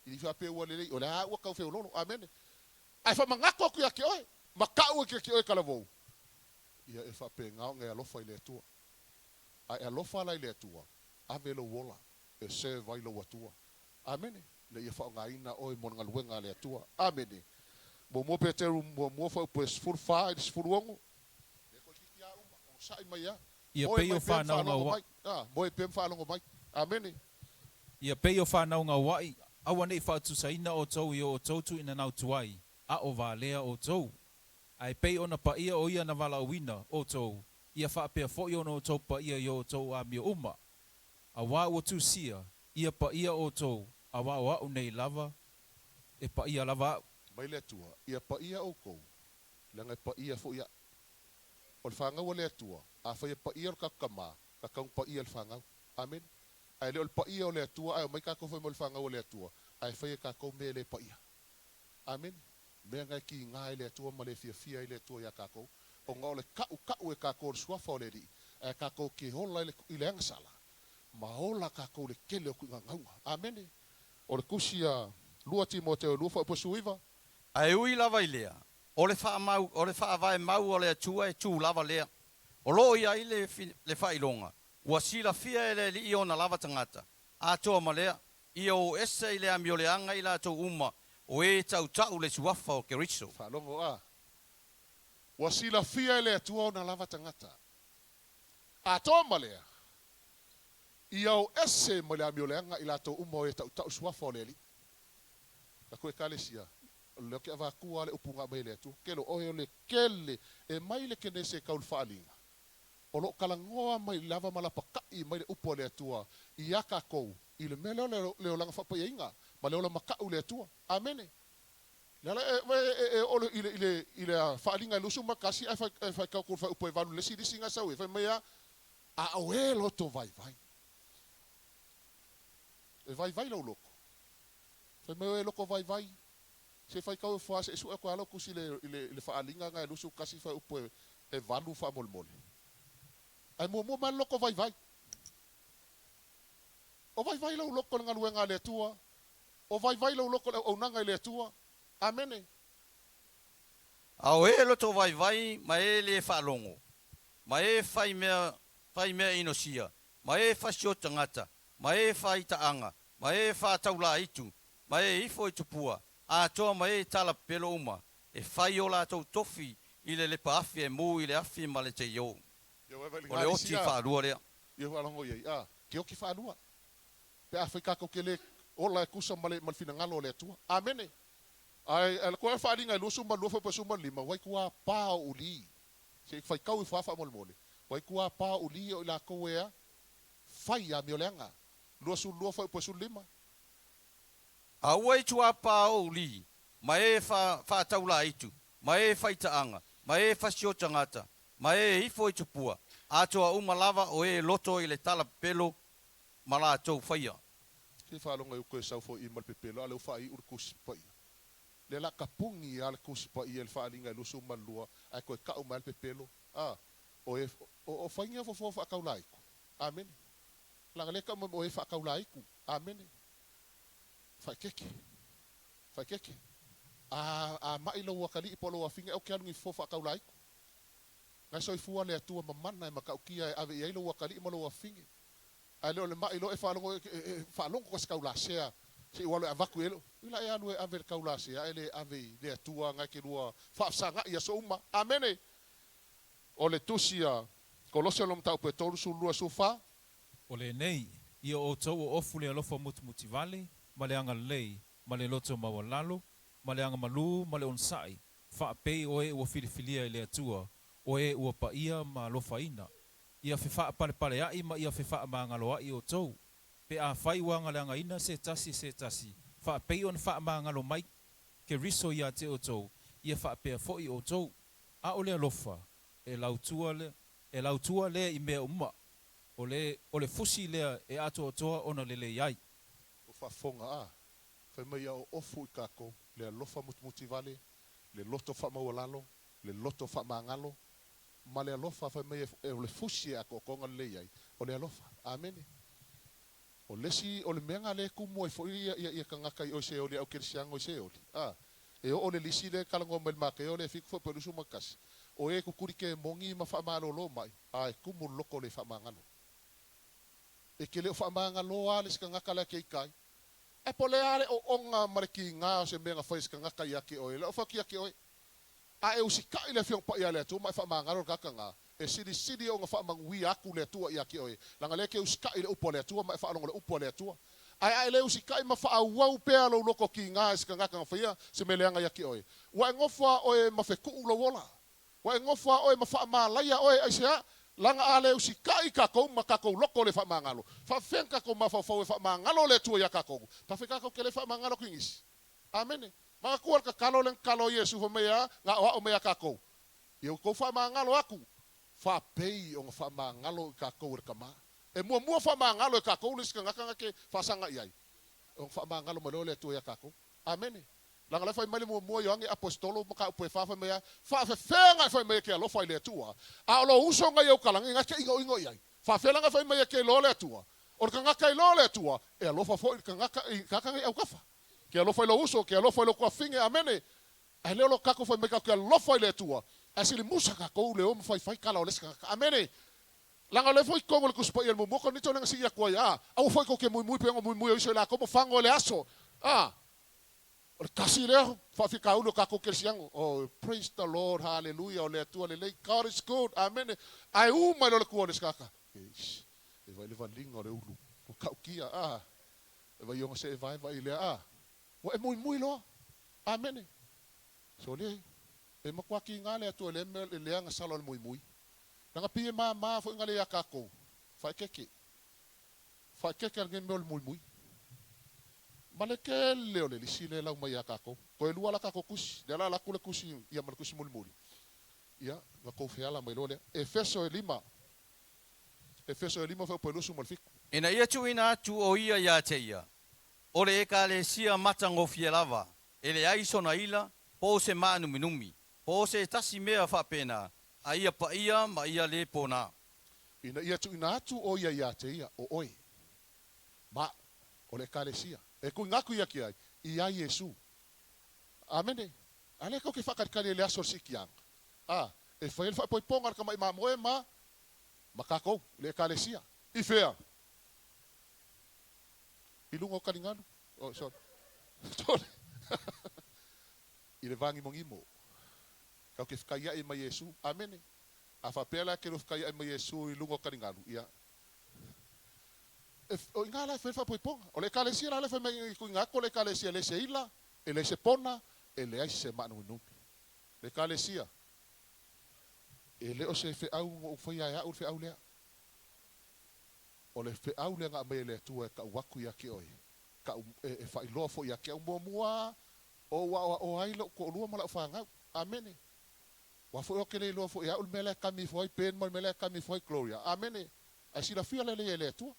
I fa pe wale le o le a wa kau feololo. Amene. Ai fa mangako ku ya ke oi. Makau ke oi kala vou. Ia e fa pe ngao nge alofa ile tua. Ai alofa la ile tua. Ave lo wola. E se vai lo watua. Amene. Le ia fa ngaina oi mon ngaluenga ile tua. Amene. Mo peteru mo fa pues full fa is full wongo. E ko kiki a uma o sai mai ya. Ia pei o whanau ngā wai. Mo e pem whanau mai. Amene. Ia pei o whanau ngā wai. Awa nei whaatu saina o tau i o tautu ina nau tuai. A o wālea o tau. Ai pei ona pa ia o ia na wala wina o tau. Ia whaapea fo i ona o tau pa ia i o tau a mia uma. A wā o tu sia. Ia pa ia o tau. A wā o au nei lava. E pa ia lava au. Mai le tua. Ia pa ia o kou. Langa pa ia fo ia. O le whangau o le tua. A whai pa ia o kakama. Kakau pa ia le whangau. Amen. Ai le o le pa ia o le tua. Ai o mai kako whai mo le whangau o le tua. Ai whai kako me le pa ia. Amen. Mea ngai ki ngai le tua ma le fia i le tua ia kako. O ngā o le kau e kako o le suafa o le ri. Ai kako ki hola i le angasala. Ma hola kako le kele o ku ngaunga. Amen. O le kusia lua Timoteo lua wha uposuiva. Ai ui lava i lea. O le wha vai mau o le atua e tū lava lea. O lo ia i le wha ilonga. Ua sila fia e le li i ona lava tangata. A toa ma lea. I o ese i le ami o le anga i la tau uma. O e tau le suafa o Keriso. Whanongo a. Ua sila fia e le atua ona lava tangata. A toa ma lea. I o ese ma le ami o le anga i la tau uma o e tau suafa o le li. Ka koe kalesia. Le ke ava kua le upunga mai le atu. Kelo oe le kele e mai le kene se kaul whaalinga. O lo kalangoa mai lava malapakai mai le upo le atua. I aka kou. I le mele leo langa whapaya inga. Ma leo la makau le atua. Amene. Lala olo i le whaalinga e lusu makasi ai whai kau kou whai upo e vanu lesi risi nga sau e whai mea a oe loto vai vai. E vai vai lau loko. Whai mea e loko vai vai. Se fai kau e fua se su e koalo kusi le whaalinga nga e lusu kasi whai upo e vanu wha molmole. Ai mua man loko vai vai. O vai vai lau loko nga luenga le tua. O vai vai lau loko au nanga le tua. Amene. Au e loto vai ma e le whaalongo. Ma e whai mea inosia. Ma e whasio tangata. Ma e whai taanga. Ma e whataula itu. Ma e ifo i tupua. A toa ma e tala pelo uma. E whai o la tau tofi i le lepa afi e mu i le afi ma le te iou. O le oti whaarua rea. Ia whalango iei. Ke oki whaanua. Pe Afrika ko ke le ola e kusa male malfina ngalo le atua. Amene. Ai koe whaalinga e lusu ma lufa pa suma lima. Wai kua pā uli. Se whai kau i whaafa molmole. Wai kua pā uli o la koe ea. Whai a mi o leanga. Lufa pa suma lima. A wai tua pā o uli. Ma e whataula itu. Ma e whaitaanga. Ma e whasio tangata. Ma e ifo i tupua. A toa uma lava o e loto i le tala pelo. Ma la tau whaia. Ke whaalonga i koe saufo i malpepelo. Ale uwha i urkusi pa ia. Le la kapungi ale kusi pa ia. Le whaalinga i lusu malua. Ai koe kau malpepelo. O whainga fofo whakaulaiku. Amen. Langa leka mo e whakaulaiku. Amen. Whaikeke. Whaikeke. A mailo wakali i polo wa finga. O ke alungi fofo whakaulaiku. Ngai soi fua le atua mamana e makaukia e ave i ailo wakali i malo wa finge. Ai leo le mailo e whalongo kasi kaulasea. Se iwalo e avaku elo. Ila e anu e ave kaulasea. Ele ave le atua ngai ke rua whaafsanga i aso uma. Amene. O le tusia. Kolosio lom tau pe toru su lua sufa. O le nei. Ia o tau o ofu le alofa muti vale. Ma le anga lei. Ma le loto mawalalo. Ma le anga malu. Ma le onsai. Whaapei o e ua filifilia i le atua. O e ua pa ia ma lofa ina. Ia whiwha pale ai ma ia whiwha ma ngalo ai o tau. Pe a whai wanga le anga ina se tasi. Wha pei on wha ma ngalo mai ke riso ia te o tau. Ia wha pea foi o tau. A o le alofa. E lautua le i mea uma. O le fusi lea e ato o toa ona le iai. O whafonga a. Whai mai au ofu i kako. Le alofa muti vale. Le loto wha mawalalo. Le loto wha mangalo. Ma le alofa whai mai e o le fusi a konga le iai. O le alofa. Amene. O lesi, o le menga le kumo e fo ia kangaka i oise oli au kirisianga oise oli. E o le lisi le kalango mel make o le fik fo pelu su makas. O e kukuri ke mongi ma fa malolo mai. Ai kumu loko le fa mangalo. E ke le fa mangalo ale ska ngakala ke kai. E pole ale o onga mariki nga se menga fa ska ngaka ya ke o le fa kia ke o. A e usika ile fiong pa ia le tu mai fa mangalo kaka nga. E sidi o nga fa mangwi aku le tua ia ke o. Langa le ke usika ile upo le tua mai fa longa le upo le tua. Ai le usika ma fa au pe lo loko ki nga ska ngaka fa ia se meleanga ya ke o. Wa ngofa o ma fe ku lo wola. Wa ngofa o ma fa malaya o ai sia langa ale usikai ka ko makako loko le fa mangalo fa fenka ko ma fa fa mangalo le tu ya ka ko ta fe ka ko ke le fa mangalo kingis amen ma ko ka kalo len kalo yesu fa me ya nga o me ya ka ko yo ko fa mangalo aku fa pei o fa mangalo ka ko re kama e mo fa mangalo ka ko le ska nga ke fa sanga yai o fa mangalo mo le tu ya ka ko amen langa la fai mali mo yoangi apostolo maka upe fa me fa fenga fa me ke lo fai le tua a lo uso nga yo kalang nga ke ingo yai fa fenga fa me ke lo le tua o ka kai lo le tua e lo fa fo ka ka e ka fa ke lo fai lo uso ke lo fai lo kwa finge amene e le lo ka ko fa me ka ke lo fai le tua asili musa ka ko le o fai kala o le ska amene langa le foi ko le kuspo el mo ko ni to nga si ya kwa ya au foi ko ke muy pe muy iso la como fango le aso o kasi leo fa fika ulo ka ko siang oh praise the Lord hallelujah ole tu ole le God is good amen ai uma lo ko le skaka e vai le valinga le ulu o ka kia e vai yo se vai le o e muy lo amen so le e mo kwa ki ngale tu le le anga salo muy nga pi ma fo ngale ya ka ko fa keke ngem muy maleke leo le lisile la mai akako ko e lua la kako kusi de la kule kusi ia mal kusi mulmuli ia nga ko fiala mai lole Efeso 5 fa pelo su malfik ina ia tuina tu o ia ya teia ole ka le sia matango fielava ele ai sona ila po se manu minumi po se tasi mea fa pena aia pa ia ma ia le pona ina ia tuina tu o ia ya teia o oi ma ole ka le sia e ku ngaku ia kia ia Yesu amen ale ko ke fakar le aso sikiang e fail fa poi pongar ka mai ma makako le kalesia ifea ilungo kalingano oh sorry ile vangi mongimo ka ke fkaya e mai Yesu amen afa pela ke fkaya e mai Yesu ilungo kalingano ia o ingala fe fa poiponga o le kalesia la fe me ku ngako le kalesia le seila ele se pona ele ai se manu nu le kalesia ele o se fe au o foi ya o fe au le o le fe au le nga me le tu ka waku ya ki oi ka e fa ilo fo ya ki mo mua o ai lo ko lu mala fa nga amen wa fo o ke le lo fo ya ul mele kami foi pen mo mele kami foi gloria amen ai si la fia le tu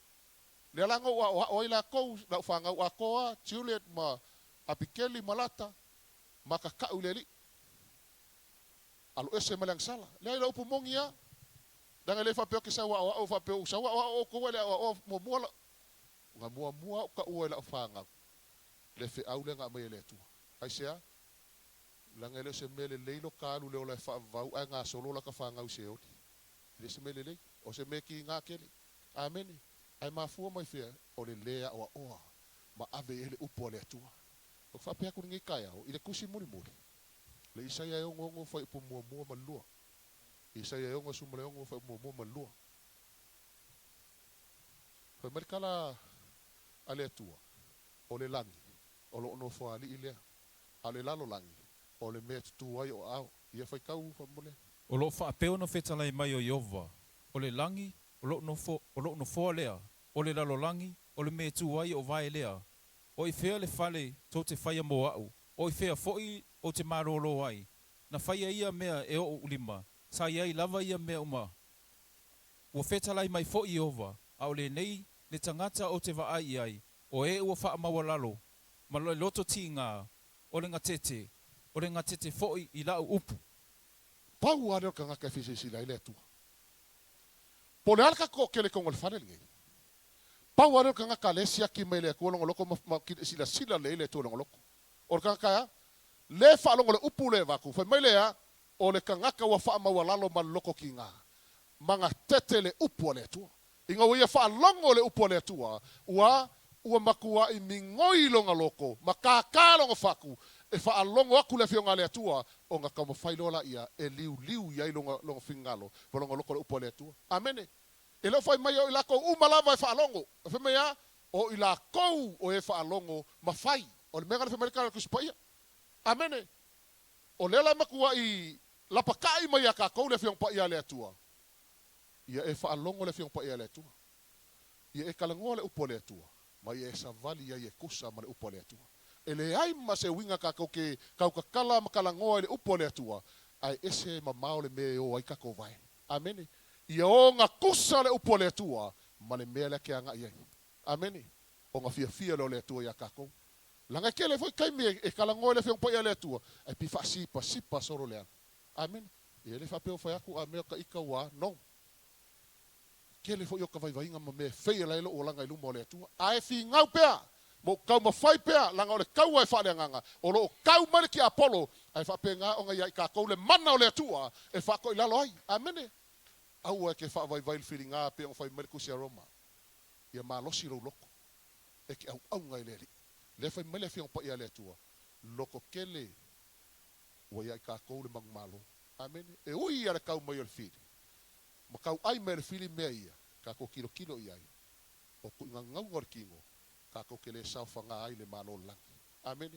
le lango o ila ko la fanga wa ko Juliet ma apikeli malata maka ka uleli alu ese malang sala le ila upu mongia danga le fa pe ke sa wa fa pe sa wa o ko le o mo mo nga mo ka o ila fanga le fe aule nga me le tu ai sia langa le se mele le lo kalu le ola fa va nga solo la ka fanga u se o le se mele le o se meki nga kele amen ai mafua mai fia o le lea o ma ave ele upo le tua o fa pe ku ngi kaya o ile kusi muri le Isaia yo ngo fa ipo mo malua Isaia yo ngo sumle ngo fa mo malua fa merkala ale tua o le langi o lo no fo ali ile ale lalo langi o le met tua yo au ia fa kau fa mole o lo fa pe ono fetalai mai o Yehova o le langi o lo no fo lea o le lalo langi o le me tu ai o vai lea o i fea le fale to te faia mo au o i fea foi o te marolo ai na faia ia mea e o ulima sa ia lava ia mea uma o fetalai mai foi Yehova a o le nei le tangata o te vaai ai o e ua faa mawalalo ma lo loto tinga o le ngatete foi i lau upu pau are ka ngaka fisi sila ile tu pole alka ko kele ko ngol fanel ngi pau are ka ngaka le sia ki mele ko lo loko ma sila le ile tu lo loko or ka ka Le whaalongo le upu le waku. Whai mai lea, o le kangaka wa wha maua lalo ma loko ki ngā. Manga tete le upu le tua. Inga wia whaalongo le upu le tua. Ua makua I mingoi longa loko. Makaka longa whaku. E whaalongo aku le whionga le tua. O ngā kama whailola ia. E liu iai longa whingalo. Walonga loko le upu le tua. Amene. E leo whai mai o I lako umalava e whaalongo. E whai mai a. O I lako o e whaalongo mawhai. O le mega le whamarika le kusipaia. Amene. O lela makua I lapakai mai a kakou le whiong pa ia le atua. Ia e whaalongo le whiong pa ia le atua. Ia e kalangoa le upo le atua. Ma ia e savali ia e kusa ma le upo le atua. E le ai ma se winga kakou ke kaukakala ma kalangoa le upo le atua. Ai ese mamao le me o ai kakou vai. Amene. Ia o ngā kusa le upo le atua. Ma le mea le ke anga iai. Amene. O ngā fia le atua ia kakou. Langa kele foi kai me e kalangoa le whiong pa ia le atua. Ai pi fa sipa soro le ana. Amen. Ia le whapeo whai aku a mea ka ika wā, no. Kele fo i o ka vaivainga ma me whea lailo o langa I luma o le atua. A e whi ngau pea, mo kau ma whai pea, langa o le kau ai whale nganga. O lo kau mare ki Apollo, ai whapea ngā o ngai ai ka kou le mana o le atua, e whako I lalo ai. Amene. Au e ke wha vaivail whiri ngā pea o whai mariku si a Roma. Ia mā losi rau loko. E ke au ngai le li. Le whai mele whiong pa ia le atua. Loko kele. Wa ia ka kou le mangmalo. Amen. E ui ia le kau mai o le whiri. Ma kau ai mai le whiri mea ia. Ka kou kilo iai. O ku inga ngau ngor kingo. Ka kou ke le saufa ngā ai le malo langi. Amen.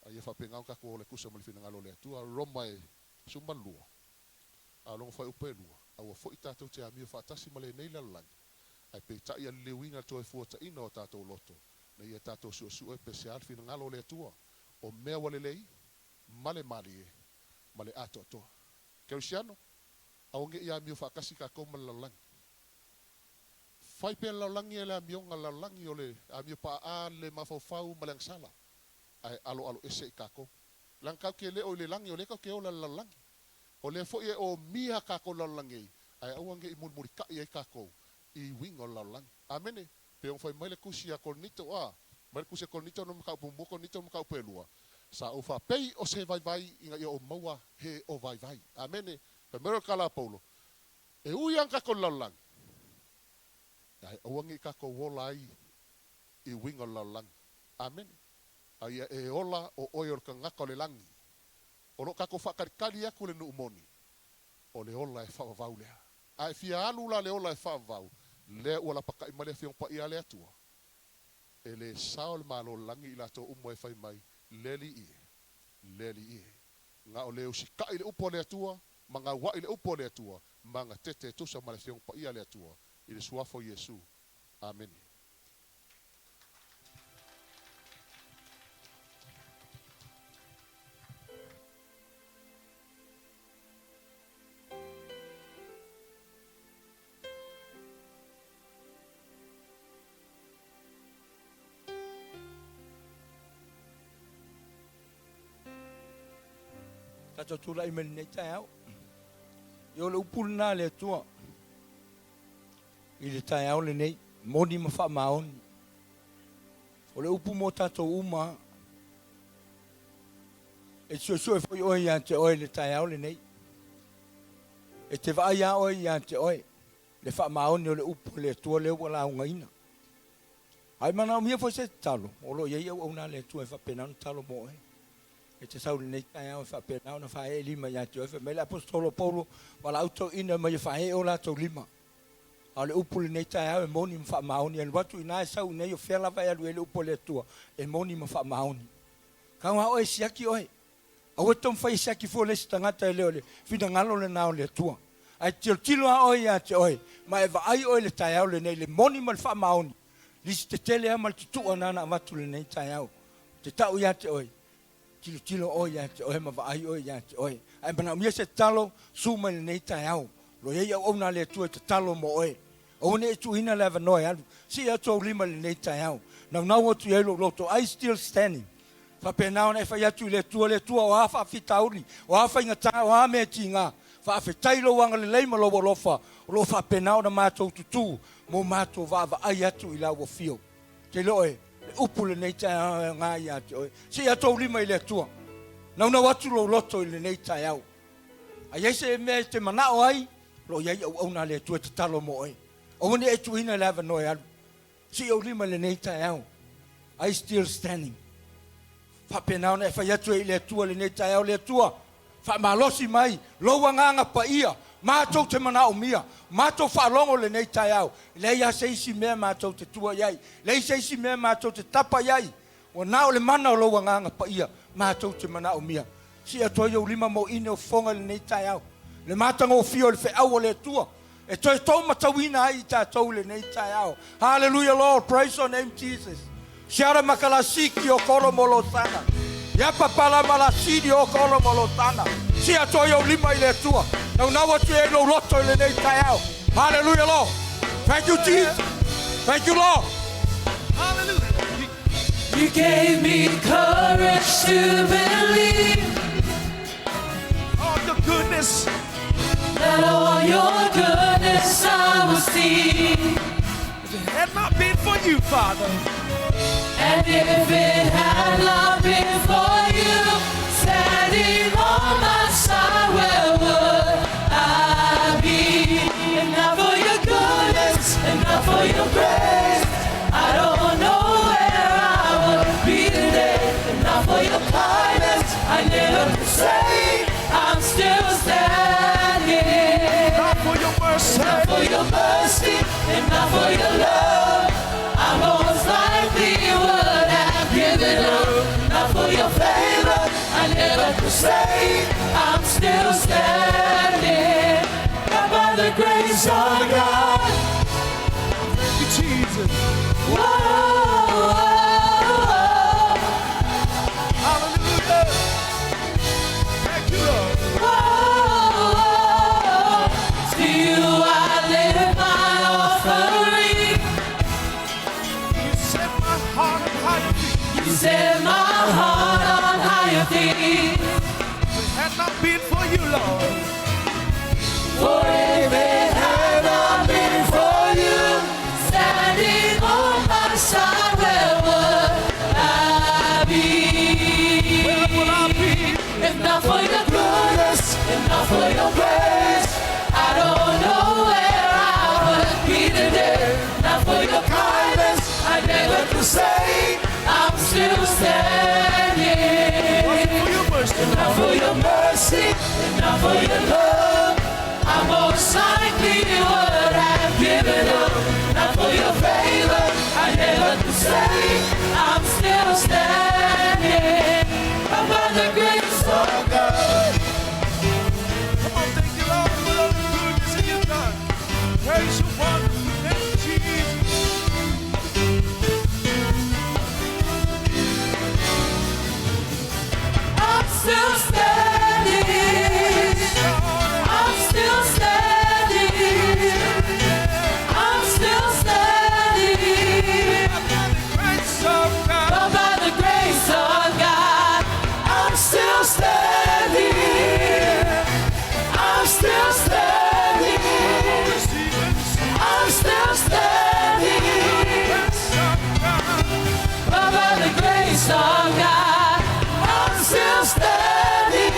A ia whapengau ka kou le kusa mo le whina ngalo le atua. Roma e sumalua. A longa whai upe lua. A ua fo I tātou te amio whaatasi ma le nei la langi. Ai pe ta ia lewinga to e fuata ina o tātou loto. Na ia tātou su e pese alwhina ngalo le atua. O mea wale lei. Male e, male ato atoa. Kerisiano, aonge ia mio whakasi ka kou ma lalangi. Whai pia lalangi e le amionga lalangi o le amio pa a le mafau ma le angsala. Ai alo ese I ka kou. Lang kau ke le o le langi o le kau ke o la lalangi. O le fo ie o mia ka kou lalangi. Ai awange I mulmuri ka I ka kou. I wing o lalangi. Amene. Pe on fai mai le kusi a kolnito a. Mai le kusi a kolnito no mkau pumbuko nito mkau pelua. Sa o fa pei o se vai inga ia o maua he o vai. Amene. Pe mero kala Paulo. E uiang ka kon lalang. Ai awangi ka ko wola I winga lalang. Amen. Ai e ola o oyor ka ngaka le langi. O lo ka ko whakarikari aku le nu umoni. O le ola e whawavau lea. Ai fia alula le ola e whawavau. Le ua la paka I male fiong pa ia le atua. E le sao le malo langi I lato umo e whai mai. Leli ie. Nga o leo si kai le upo le atua, ma ngā wai le upo le atua, ma ngā tete tusa ma le whiong pa ia le atua. I le suafo Yesu. Amen. Tato tula I meni nei tai au. Yo le upul na le tua. I le tai au le nei. Moni ma wha maoni. O le upu mo tato uma. E sio foi oi ante oi le tai au le nei. E te vai a oi ante oi. Le wha maoni o le upu le tua le wala unga ina. Ai mana o mia foi se talo. O lo iei au na le tua e wha penanu talo mo e. E te sauri nei tai au wha penau na wha e lima ia te oefe. Mele apostolo Paulo wala auto ina mai wha e o la tau lima. A le upule nei tai au e moni ma wha maoni. Anu watu ina e sau nei o whiala vai alu e le upole atua. E moni ma wha maoni. Kaunga oe siaki oe. Au e tom whai siaki fo lesi tangata e leo le. Whina ngalo le nao le atua. Ai tilo a oe ia te oe. Ma e vai oe le tai au le nei le moni ma le wha maoni. Lisi te tele ama le tutua nana amatu le nei tai au. Te tau ia te oe. Tilo o ia te oe ma vai o ia te oe. Ai mana umia se talo suma le nei tai au. Lo ia ia ona le tu te talo mo oe. O ne tu ina leva noi alu. Si a to lima le nei tai au. Now tu ia lo to I still standing. Fa pe now na fa ia tu le tu o afa fitauri. O afa inga ta o ame tinga. Fa fe tailo wanga le leima lo lofa. Lo fa pe now na mato tu. Mo mato va ai atu ila wo fio. Te loe. Upule nei tai ngā ia te oe. Si a tau lima I le atua. Nauna watu lo loto i le nei tai au. A yese me te manao ai, lo yai au na le tua te talo mo ai. O wani e tuina le ava noi alu. Si o lima le nei tai au. I still standing. Whapenao na e whai atu e le tua le nei tai au le tua. Wha malosi mai, lo wanganga pa ia. Mātou te manao mia. Mātou whaalongo le nei tai au. Le ia seisi mea mātou te tua iai. Le seisi mea mātou te tapa iai. O nao le mana o lo wanganga pa ia. Mātou te manao mia. Si atoa iau lima mo ine o fonga le nei tai au. Le matanga o fio le whaau o le tua. E toi tau matawina ai ta tau le nei tai au. Hallelujah Lord, praise your name Jesus. Siara makala siki o kolo molo sana. Ya papala mala sidi o kolo molo sana. Si atoa iau lima i le tua. Nau nawa tu e no loto le nei tai au. Hallelujah Lord. Thank you Jesus. Thank you Lord. Hallelujah. You gave me courage to believe All the goodness. that all your goodness I will see. If it had not been for you, Father. And if it had not been for you standing on my side, where would I be? And not for your goodness, and not for your grace, I don't know where I would be today. And not for your kindness, I never could say I'm still standing. Not for your mercy. Not for your mercy, and not for your love, I most likely would have given up. Not for your favor, I never could say I'm still standing. Not by the grace of God. Thank you, Jesus. Whoa, Hallelujah. Thank you, Lord. whoa, to you I lift my offering. You set my heart on higher feet. You set my heart on higher things. If it had not been for you, Lord. For if it had not been for you standing on my side, where would I be? Where would I be? If not for your goodness, if not for your grace, I don't know where I would be today. Not for your kindness, I never could say I'm still standing. For your mercy, If not for your mercy, if not for your love, I most likely would have given up. Not for your favor, I never could say I'm still standing. But by the grace of God. Come on, thank you, Lord, for all the goodness that you've done. Praise your wonderful name, Jesus. I'm still standing. I'm still standing. I'm still standing. Grace of God. But by the grace of God, I'm still standing. I'm still standing. I'm still standing. But by the grace of God, I'm still standing.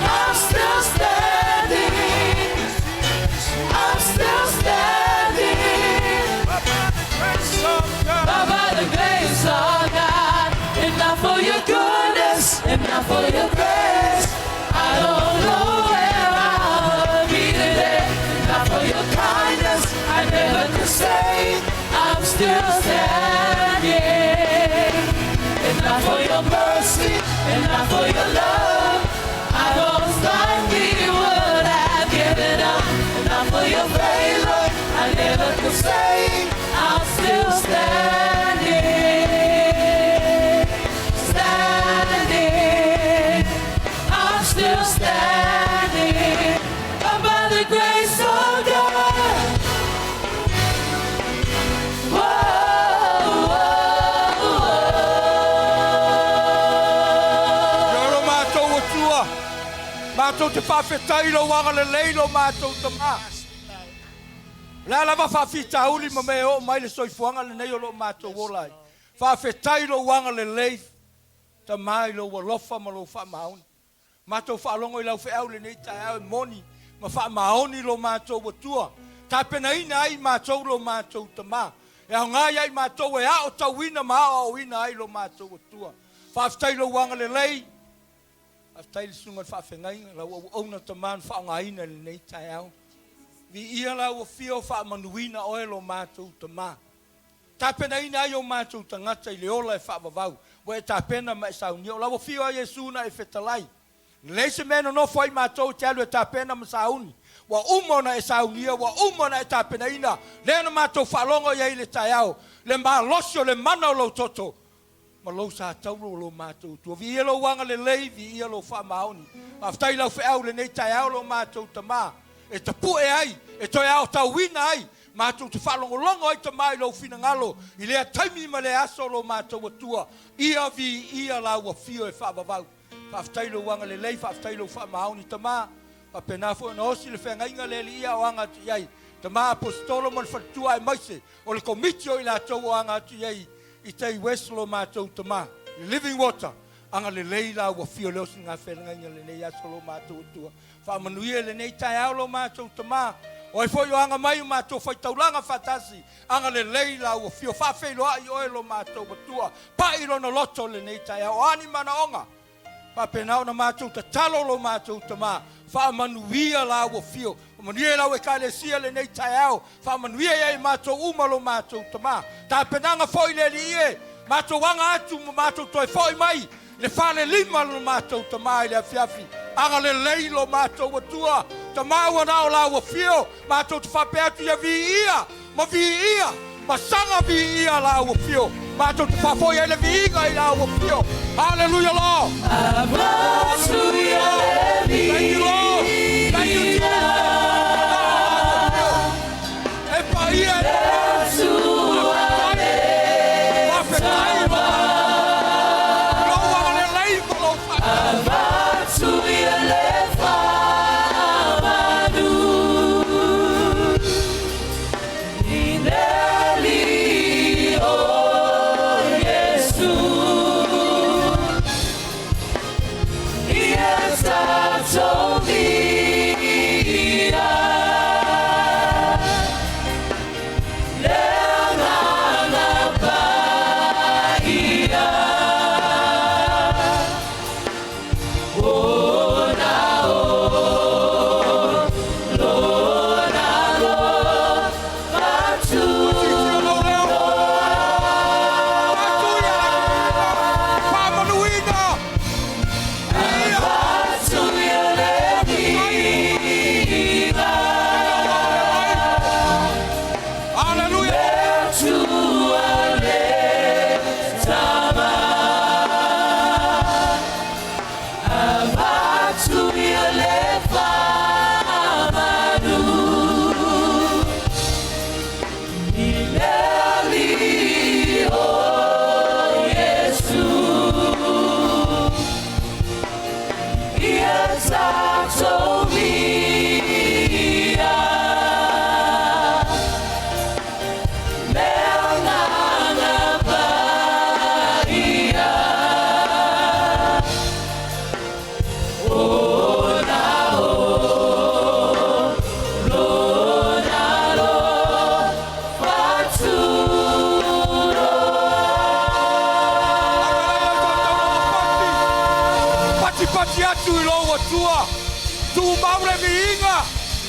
I'm still standing. I'm still standing. But by the grace of God, and not for your goodness, and not for your grace, I don't know where I would be today. And not for your kindness, I never could say I'm still standing. And not for your mercy, and not for your love, I most likely would have given up. And not for your favor, I never could say I'm still standing. Standing, I'm still standing. By the grace of God. Yoro mātou o tua. Mātou te whawhetai lo wanga le leilo mātou te mā. La lava whawhita uli ma me o mai le soifuanga le nei o lo mātou o lai. Whawhetai lo wanga le leif. ta mai lo wa lofa ma lo fa maun ma to fa longo I lau fe au le nei tai au moni ma fa maoni lo ma to wa tua ta pena ina ai ma to lo ma to ta ma e nga ai ma to e a o ta wina ma o wina ai lo ma to wa tua fa stai lo wanga le lei a stai sunga fa fe ngai la o na ta man fa nga ina le nei tai au vi ia la o fio fa manuina o lo ma to ta ma ta pena ina ai o ma to ta ngata I le ola e fa vavau wa ta pena ma sa unio la o fio a Yesu na e fetalai le se meno no foi ma to te alu ta pena ma sa uni wa umona e sa unia wa umona e ta pena ina le no ma to fa longo ia ile ta au le ma losio le mana lo toto ma lo sa tau lo ma to tu vi lo wanga le lei vi lo fa mauni aftai lo fa au le nei ta au lo ma to ta ma e te pu e ai e to au ta wina ai ma tu te fa longo ai te mai lo fina ngalo I le taimi ma le aso lo ma to tua ia vi la wa fio e fa vavau fa ftailo wanga le lei fa ftailo fa mauni te ma pa pena fo no si le fenga inga le ia wanga tu yai te ma apostolo mon fatua e maise o le komitio I la to wanga tu yai I te weslo ma to te ma living water anga le lei la wa fio le singa fenga inga le nei aso lo ma to tua fa manuia le nei tai au lo ma to te ma o fo yo anga mai ma to fo taulanga fatasi anga le leila o fio fa fe lo ai o lo ma to tua pa I lo no loto le nei tai o ani mana onga pa pena na ma to talo lo ma to ma fa manuia la o fio manuia la o kale sia le nei tai o fa manuia ai ma to uma lo ma to ma ta pena nga fo le li ma to wanga atu ma to to fo mai le fa le lima lo ma to ma le fiafi anga le leilo ma to tua ta maua na o la o fio ma to fa pe atu ya vi ia ma sanga vi ia la o fio ma to fa fo ia le vi ia la o fio hallelujah Lord hallelujah thank you Lord thank you Jesus e pa ia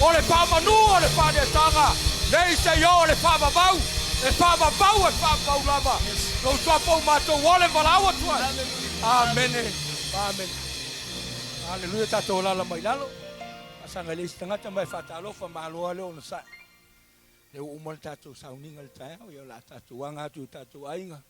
o le pa manu o le pa de tanga nei se yo le pa bau e pa bau lava lo so po ma to wole valawa tu amen amen haleluya tato la mai lalo asanga le stanga mai fatalo fa malo le on sa le umol tato sauninga le tai o yo la tato wanga tu tato ainga